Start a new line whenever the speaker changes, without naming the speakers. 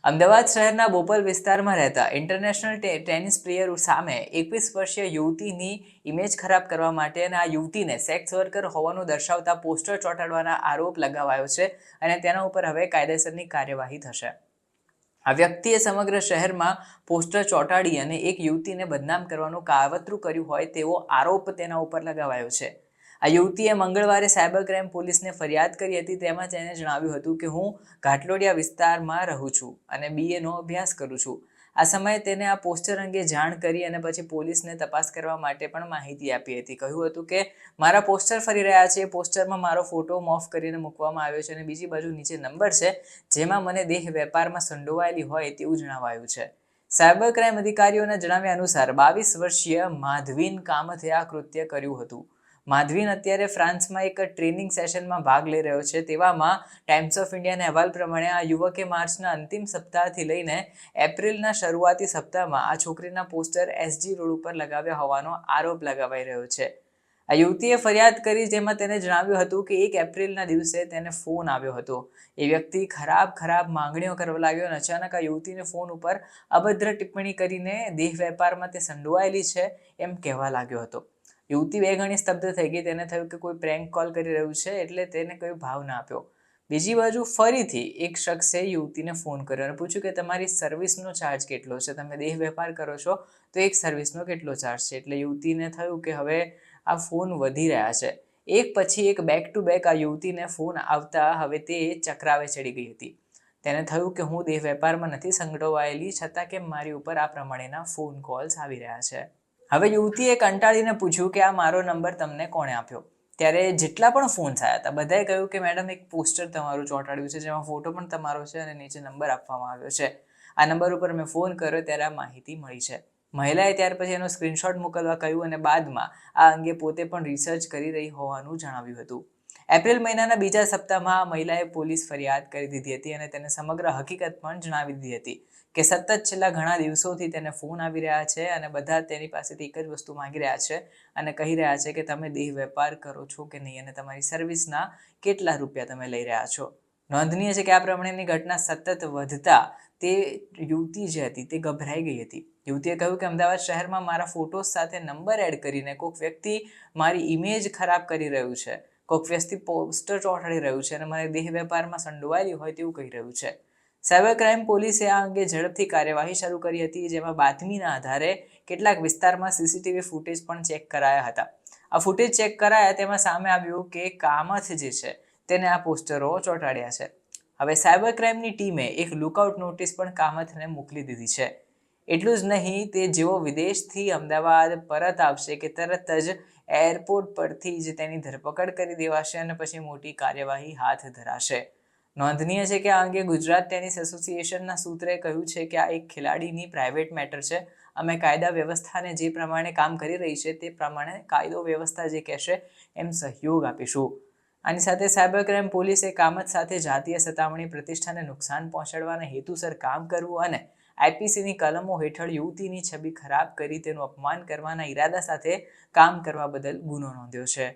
અમદાવાદ શહેરના બોપલ વિસ્તારમાં રહેતા ઇન્ટરનેશનલ ટેનિસ પ્લેયર સામે 21 વર્ષીય યુવતીની ઇમેજ ખરાબ કરવા માટે અને આ યુવતીને સેક્સ વર્કર હોવાનું દર્શાવતા પોસ્ટર ચોંટાડવાના આરોપ લગાવાયો છે અને તેના ઉપર હવે કાયદેસરની કાર્યવાહી થશે। આ વ્યક્તિએ સમગ્ર શહેરમાં પોસ્ટર ચોંટાડી અને એક યુવતીને બદનામ કરવાનું કાવતરું કર્યું હોય તેવો આરોપ તેના ઉપર લગાવાયો છે। આ યુવતીએ મંગળવારે સાયબર ક્રાઇમ પોલીસને ફરિયાદ કરી હતી। તેમાં તેને જણાવ્યું હતું કે હું ઘાટલોડિયા વિસ્તારમાં રહું છું અને BA નો અભ્યાસ કરું છું। આ સમયે તેને આ પોસ્ટર અંગે જાણ કરી અને પછી પોલીસને તપાસ કરવા માટે પણ માહિતી આપી હતી। કહ્યું હતું કે મારા પોસ્ટર ફરી રહ્યા છે, પોસ્ટરમાં મારો ફોટો મોફ કરીને મૂકવામાં આવ્યો છે અને બીજી બાજુ નીચે નંબર છે જેમાં મને દેહ વેપારમાં સંડોવાયેલી હોય તેવું જણાવાયું છે। સાયબર ક્રાઇમ અધિકારીઓના જણાવ્યા અનુસાર 22 વર્ષીય માધવીન કામથે આ કૃત્ય કર્યું હતું। માધવીન અત્યારે ફ્રાન્સમાં એક ટ્રેનિંગ સેશનમાં ભાગ લઈ રહ્યો છે। તેવામાં ટાઈમ્સ ઓફ ઇન્ડિયાના અહેવાલ પ્રમાણે આ યુવકે માર્ચના અંતિમ સપ્તાહથી લઈને એપ્રિલના શરૂઆતી સપ્તાહમાં આ છોકરીના પોસ્ટર SG રોડ ઉપર લગાવ્યા હોવાનો આરોપ લગાવાઈ રહ્યો છે। આ યુવતીએ ફરિયાદ કરી જેમાં તેને જણાવ્યું હતું કે 1 એપ્રિલના દિવસે તેને ફોન આવ્યો હતો। એ વ્યક્તિ ખરાબ માંગણીઓ કરવા લાગ્યો અને અચાનક આ યુવતીને ફોન ઉપર અભદ્ર ટિપ્પણી કરીને દેહ વેપારમાં તે સંડોવાયેલી છે એમ કહેવા લાગ્યો હતો। યુવતી બે ગણી સ્તબ્ધ થઈ ગઈ। તેને થયું કે કોઈ પ્રેન્ક કોલ કરી રહ્યું છે એટલે તેને કોઈ ભાવ ના આપ્યો। બીજી બાજુ ફરીથી એક શખ્સે યુવતીને ફોન કર્યો અને પૂછ્યું કે તમારી સર્વિસનો ચાર્જ કેટલો છે, તમે દેહ વેપાર કરો છો તો એક સર્વિસનો કેટલો ચાર્જ છે। એટલે યુવતીને થયું કે હવે આ ફોન વધી રહ્યા છે। એક પછી એક બેક ટુ બેક આ યુવતીને ફોન આવતા હવે તે ચક્રાવે ચડી ગઈ હતી। તેને થયું કે હું દેહ વેપારમાં નથી સંડોવાયેલી છતાં કેમ મારી ઉપર આ પ્રમાણેના ફોન કોલ્સ આવી રહ્યા છે। હવે યુવતીએ કંટાળીને પૂછ્યું કે આ મારો નંબર તમને કોણે આપ્યો? ત્યારે જેટલા પણ ફોન્સ આવ્યા હતા બધાએ કહ્યું કે મેડમ એક પોસ્ટર તમારું ચોંટાડ્યું છે જેમાં ફોટો પણ તમારો છે અને નીચે નંબર આપવામાં આવ્યો છે। આ નંબર ઉપર મેં ફોન કર્યો ત્યારે આ માહિતી મળી છે। મહિલાએ ત્યાર પછી એનો સ્ક્રીનશોટ મોકલવા કહ્યું અને બાદમાં આ અંગે પોતે પણ રિસર્ચ કરી રહી હોવાનું જણાવ્યું હતું। એપ્રિલ મહિનાના બીજા સપ્તાહમાં આ મહિલાએ પોલીસ ફરિયાદ કરી દીધી હતી અને તેને સમગ્ર હકીકત પણ જણાવી દીધી હતી કે સતત છેલ્લા ઘણા દિવસોથી તેને ફોન આવી રહ્યા છે અને બધા તેની પાસેથી એક જ વસ્તુ માંગી રહ્યા છે અને કહી રહ્યા છે કે તમે દેહ વેપાર કરો છો કે નહીં અને તમારી સર્વિસના કેટલા રૂપિયા તમે લઈ રહ્યા છો। નોંધનીય છે કે આ પ્રમાણેની ઘટના સતત વધતા તે યુવતી જે હતી તે ગભરાઈ ગઈ હતી। યુવતીએ કહ્યું કે અમદાવાદ શહેરમાં મારા ફોટોઝ સાથે નંબર એડ કરીને કોઈક વ્યક્તિ મારી ઇમેજ ખરાબ કરી રહ્યું છે, કોઈક વ્યક્તિ પોસ્ટર ચોંટાડી રહ્યું છે અને મને દેહ વેપારમાં સંડોવાયેલી હોય તેવું કહી રહ્યું છે। સાયબર ક્રાઇમ પોલીસે આ અંગે ઝડપથી કાર્યવાહી શરૂ કરી હતી જેમાં બાતમીના આધારે કેટલાક વિસ્તારમાં CCTV ફૂટેજ પણ ચેક કરાયા હતા। આ ફૂટેજ ચેક કરાયા તેમાં સામે આવ્યું કે કામથ જે છે તેને આ પોસ્ટરો ચોંટાડ્યા છે। હવે સાયબર ક્રાઇમની ટીમે એક લુકઆઉટ નોટિસ પણ કામથને મોકલી દીધી છે। એટલું જ નહીં, તે જેવો વિદેશથી અમદાવાદ પરત આવશે કે તરત જ એરપોર્ટ પરથી જ તેની ધરપકડ કરી દેવાશે અને પછી મોટી કાર્યવાહી હાથ ધરાશે। નોંધનીય છે કે આ અંગે ગુજરાત ટેનિસ એસોસિએશનના સૂત્રએ કહ્યું છે કે આ એક ખેલાડીની પ્રાઇવેટ મેટર છે। અમે કાયદા વ્યવસ્થાને જે પ્રમાણે કામ કરી રહી છે તે પ્રમાણે કાયદો વ્યવસ્થા જે કહેશે એમ સહયોગ આપીશું। આની સાથે સાયબર ક્રાઇમ પોલીસે કામથ સાથે જાતીય સતામણી, પ્રતિષ્ઠાને નુકસાન પહોંચાડવાના હેતુસર કામ કરવું અને IPCની કલમો હેઠળ યુવતીની છબી ખરાબ કરી તેનું અપમાન કરવાના ઈરાદા સાથે કામ કરવા બદલ ગુનો નોંધ્યો છે।